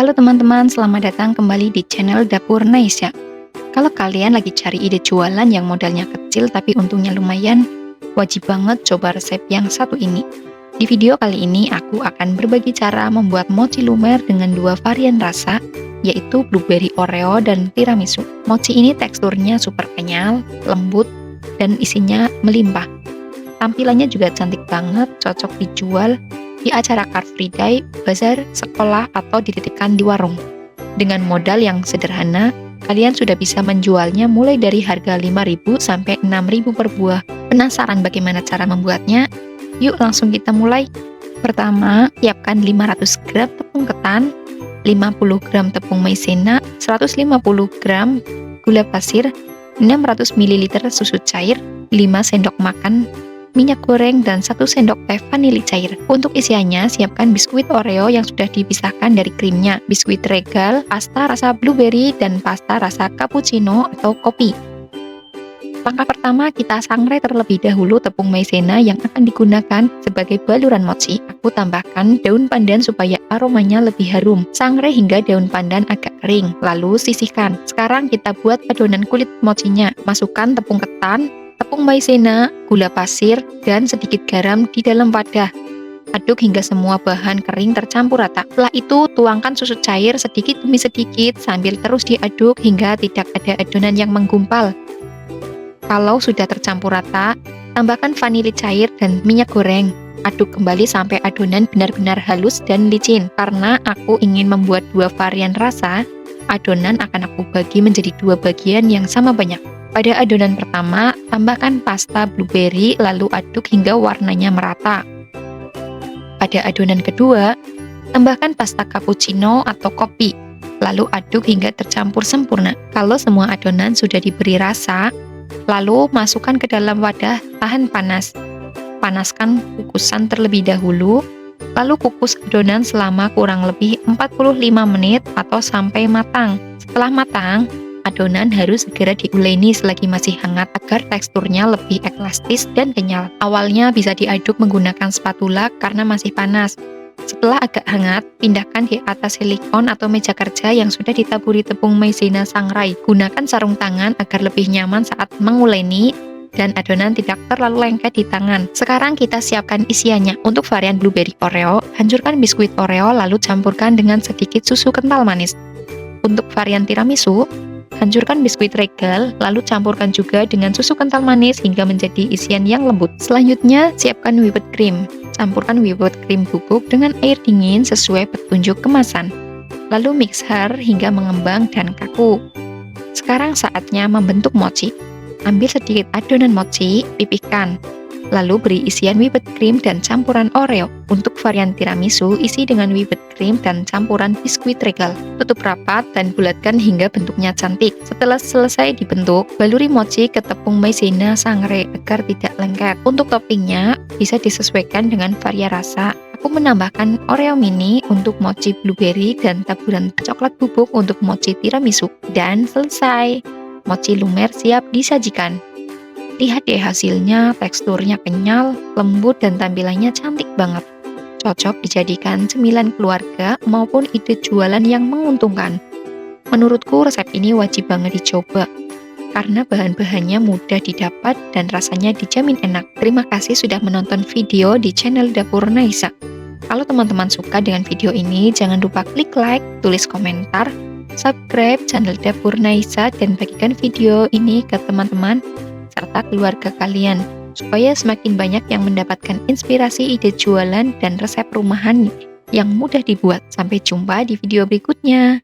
Halo teman-teman, selamat datang kembali di channel Dapur Naisya. Kalau kalian lagi cari ide jualan yang modalnya kecil tapi untungnya lumayan, wajib banget coba resep yang satu ini. Di video kali ini aku akan berbagi cara membuat mochi lumer dengan dua varian rasa, yaitu blueberry oreo dan tiramisu. Mochi ini teksturnya super kenyal, lembut, dan isinya melimpah. Tampilannya juga cantik banget, cocok dijual di acara Car Free Day, bazar, sekolah, atau dititipkan di warung. Dengan modal yang sederhana, kalian sudah bisa menjualnya mulai dari harga 5.000 sampai 6.000 per buah. Penasaran bagaimana cara membuatnya? Yuk langsung kita mulai. Pertama, siapkan 500 gram tepung ketan, 50 gram tepung maizena, 150 gram gula pasir, 600 ml susu cair, 5 sendok makan minyak goreng, dan 1 sendok teh vanili cair. Untuk isiannya, siapkan biskuit Oreo yang sudah dipisahkan dari krimnya, biskuit regal, pasta rasa blueberry, dan pasta rasa cappuccino atau kopi. Langkah pertama, kita sangrai terlebih dahulu tepung maizena yang akan digunakan sebagai baluran mochi. Aku tambahkan daun pandan supaya aromanya lebih harum. Sangrai hingga daun pandan agak kering, lalu sisihkan. Sekarang kita buat adonan kulit mochinya. Masukkan tepung ketan, tepung maizena, gula pasir, dan sedikit garam di dalam wadah. Aduk hingga semua bahan kering tercampur rata. Setelah itu, tuangkan susu cair sedikit demi sedikit sambil terus diaduk hingga tidak ada adonan yang menggumpal. Kalau sudah tercampur rata, tambahkan vanili cair dan minyak goreng. Aduk kembali sampai adonan benar-benar halus dan licin. Karena aku ingin membuat dua varian rasa, adonan akan aku bagi menjadi dua bagian yang sama banyak. Pada adonan pertama, tambahkan pasta blueberry lalu aduk hingga warnanya merata. Pada adonan kedua, tambahkan pasta cappuccino atau kopi, lalu aduk hingga tercampur sempurna. Kalau semua adonan sudah diberi rasa, lalu masukkan ke dalam wadah tahan panas. Panaskan kukusan terlebih dahulu, lalu kukus adonan selama kurang lebih 45 menit atau sampai matang. Setelah matang, adonan harus segera diuleni selagi masih hangat agar teksturnya lebih elastis dan kenyal. Awalnya bisa diaduk menggunakan spatula karena masih panas. Setelah agak hangat, pindahkan di atas silikon atau meja kerja yang sudah ditaburi tepung maizena sangrai. Gunakan sarung tangan agar lebih nyaman saat menguleni dan adonan tidak terlalu lengket di tangan. Sekarang kita siapkan isiannya. Untuk varian blueberry oreo, hancurkan biskuit oreo lalu campurkan dengan sedikit susu kental manis. Untuk varian tiramisu, hancurkan biskuit regal, lalu campurkan juga dengan susu kental manis hingga menjadi isian yang lembut. Selanjutnya, siapkan whipped cream. Campurkan whipped cream bubuk dengan air dingin sesuai petunjuk kemasan. Lalu mixer hingga mengembang dan kaku. Sekarang saatnya membentuk mochi. Ambil sedikit adonan mochi, pipihkan. Lalu beri isian whipped cream dan campuran Oreo. Untuk varian tiramisu, isi dengan whipped cream dan campuran biskuit regal. Tutup rapat dan bulatkan hingga bentuknya cantik. Setelah selesai dibentuk, baluri mochi ke tepung maizena sangrai agar tidak lengket. Untuk toppingnya, bisa disesuaikan dengan varian rasa. Aku menambahkan Oreo mini untuk mochi blueberry dan taburan coklat bubuk untuk mochi tiramisu. Dan selesai! Mochi lumer siap disajikan. Lihat deh hasilnya, teksturnya kenyal, lembut, dan tampilannya cantik banget. Cocok dijadikan cemilan keluarga maupun ide jualan yang menguntungkan. Menurutku resep ini wajib banget dicoba, karena bahan-bahannya mudah didapat dan rasanya dijamin enak. Terima kasih sudah menonton video di channel Dapur Naisya. Kalau teman-teman suka dengan video ini, jangan lupa klik like, tulis komentar, subscribe channel Dapur Naisya, dan bagikan video ini ke teman-teman serta keluarga kalian, supaya semakin banyak yang mendapatkan inspirasi ide jualan dan resep rumahan yang mudah dibuat. Sampai jumpa di video berikutnya.